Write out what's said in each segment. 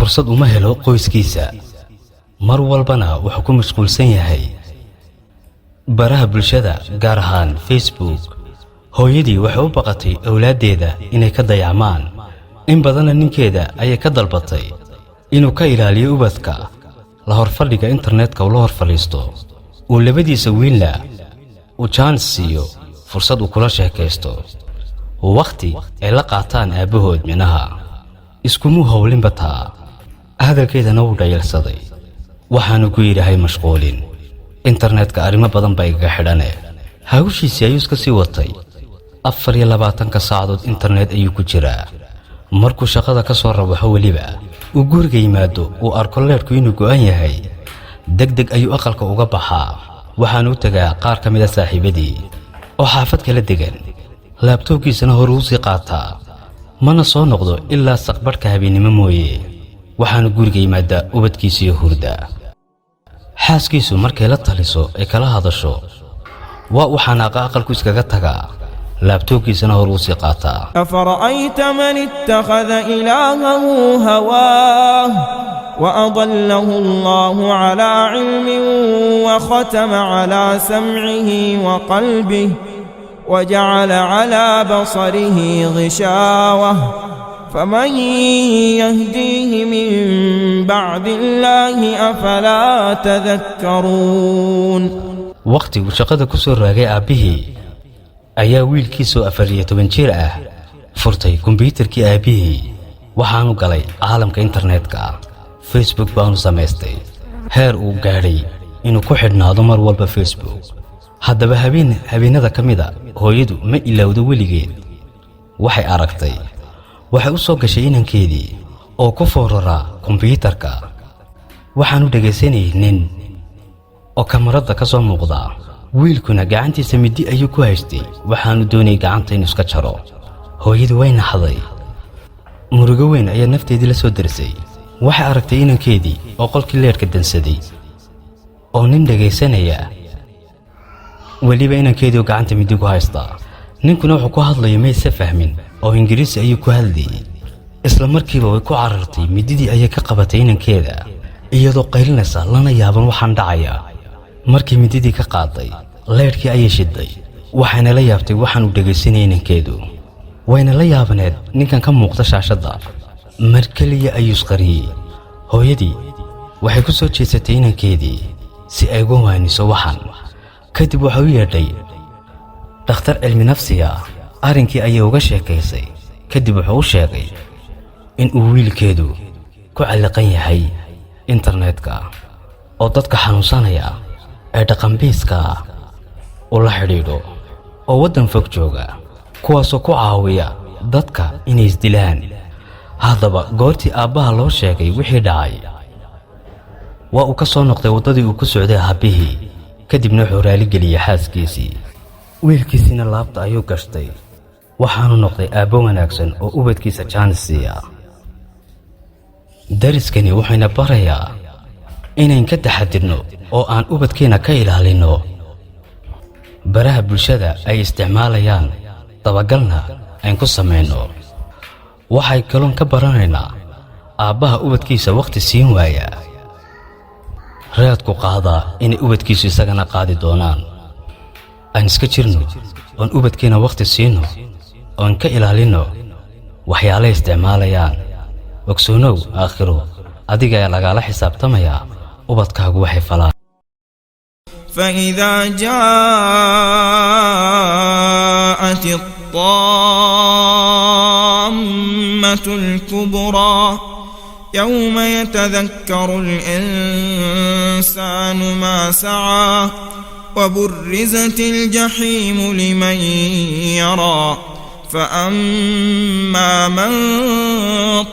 fursad uma helo qoyskiisa mar walbana wuxuu ku mashquulsan yahay baraha bulshada gaar ahaan Facebook hooyadii waxay u baqatay awlaadeeda inay ka dayacmaan in badan ninkeeda ayay ka dalbatay inuu ka ilaaliyo ubadka la horfadhiga internetka oo la horfaliisto oo labadiisa wiilna uu chance siiyo fursad uu kula sheekaysto waqti ay la qaataan aabahood minaha iskumu howlin bataa hadalkeedana uu dhayalsaday waxaanu ku yiraahday mashquulin internetka arimo badan bay iga xidhane hawshiisii ayuu iska sii watay 24 saacadood internet ayuu ku jiraa markuu shaqada ka soo rabaxo waliba uu guriga yimaado uu arko leerku inuu go'an yahay degdeg ayuu aqalka uga baxaa waxaanu tagaa qaar ka mid ah saaxiibadii oo xaafad kala degan laabtoobkiisana hor u sii qaataa mana soo noqdo ilaa saqbarka habeenimo mooye waxaanu guriga yimaada ubadkiisa iyo hurda xaaskiisu markay la taliso ay kala hadasho waa waxaana aqalku iskaga tagaa laabtoobkiisana hor u sii qaataa afara'ayta man ittakhadha ilaahahu hawaa وأضله الله على علم وختم على سمعه وقلبه وجعل على بصره غشاوة فمن يهديه من بعد الله أفلا تذكرون وقتي وشقد كسر راجع به أيا ويل كيسو أفرية بنشير فرتي كمبيوتر كي أبيه وحانو قلي عالم كإنترنت كا Facebook baanu samaystay heer uu gaaray inuu ku xidhnaado mar walba Facebook haddaba habeenada kamida hooyadu ma ilowdo weligeed waxay aragtay waxay u soo gashay inankeedii oo ku foorara kombiyuutarka waxaanu dhageysanay nin oo kamarada ka soo muuqda wiilkuna gacantiisa midi ayuu ku haystay waxaanu doonay gacanta inuu iska jaro hooyadu way naxday murugo weyn ayaa nafteedii la soo darsay waxay aragtay inankeedii oo qolkii leerka dansaday oo nin dhageysanaya waliba inankeedii oo gacanta midi ku haysta ninkuna wuxuu ku hadlayo maysa fahmin oo ingiriisi ayuu ku hadlayay isla markiiba way ku carartay mididii ayay ka qabatay inankeeda iyadoo qaylinaysa lana yaaban waxaan dhacaya markii mididii ka qaaday leerkii ayay shiday waxayna la yaabtay waxaan u dhageysanay inankeedu wayna la yaabaneed ninkan ka muuqda shaashada markaliya ayuu isqariyay hooyadii waxay ku soo jeesatay inankeedii si ay uga waaniso waxan kadib waxa uu yeedhay dhakhtar cilmi nafsiga arrinkii ayay uga sheekaysay kadib wuxuu u sheegay in uu wiilkeedu ku calaaqan yahay internetka oo dadka xanuunsanaya ee dhaqanbiiska oo la xidhiidho oo wadan fog jooga kuwaasoo ku caawiya dadka inay isdilaan haddaba goortii aabbaha loo sheegay wixii dhacay waa uu ka soo noqday wadadii uu ku socday aabihii kadibna wuxuu raali geliyay xaaskiisii wiilkiisina laabta ayuu gashtay waxaanu noqday aabbo wanaagsan oo ubadkiisa jaanisiya dariskani waxayna barayaa inayn ka taxadirno oo aan ubadkeena ka ilaalino baraha bulshada ay isticmaalayaan dabagalna aan ku sameeyno waxay kaloon ka baranaynaa aabbaha ubadkiisa waqti siin waaya raadku qaada inay ubadkiisu isagana qaadi doonaan aan iska jirno oon ubadkeena waqti siino oon ka ilaalino waxyaalaha isticmaalayaan ogsoonow aakhiro adiga ayaa lagala xisaabtamaya ubadkaagu waxay falaan فإذا جاءت الطامة الكبرى يوم يتذكر الإنسان ما سعى وبرزت الجحيم لمن يرى فأما من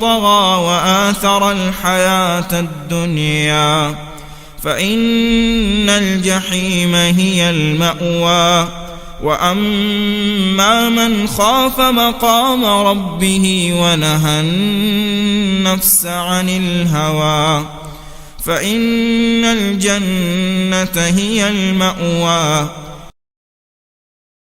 طغى وآثر الحياة الدنيا فإن الجحيم هي المأوى وأما من خاف مقام ربه ونهى النفس عن الهوى فإن الجنة هي المأوى